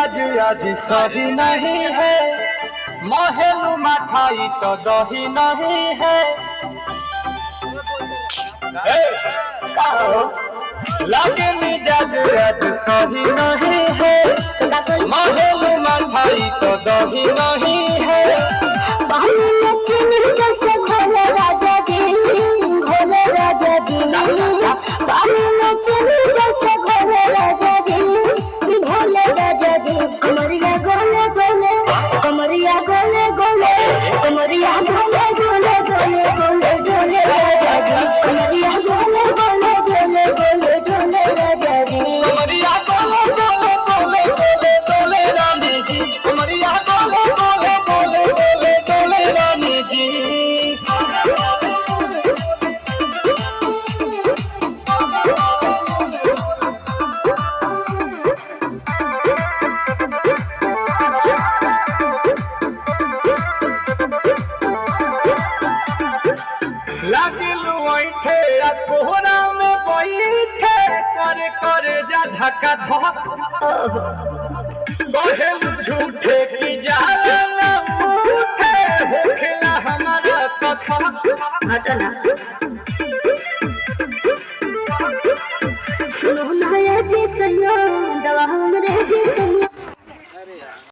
मिजाज आज सही नहीं है, महलू मठाई तो दही नहीं है। लागे मिजाज आज सही नहीं है, महलू मठाई तो दही नहीं है। पानी में चीनी जैसे घोले राजा जी, घोले राजा जी। पानी में चीनी जैसे घोले राजा जी, घोले राजा जी। कमरिया गोले गोले, कमरिया गोले गोले, कमरिया गोले गोले गोले गोले गोले राजा जी। कमरिया गोले गोले गोले गोले गोले राजा जी। कमरिया गोले गोले गोले गोले गोले रानी जी, कमरिया गोले गोले गोले गोले गोले रानी जी। लागिलू ऐठे आ कोहरा में बैठे, कर कर जा धक्का धक। कहेलू झूठे की जाला न उठे, होखेला हमारा कसम। हटो ना।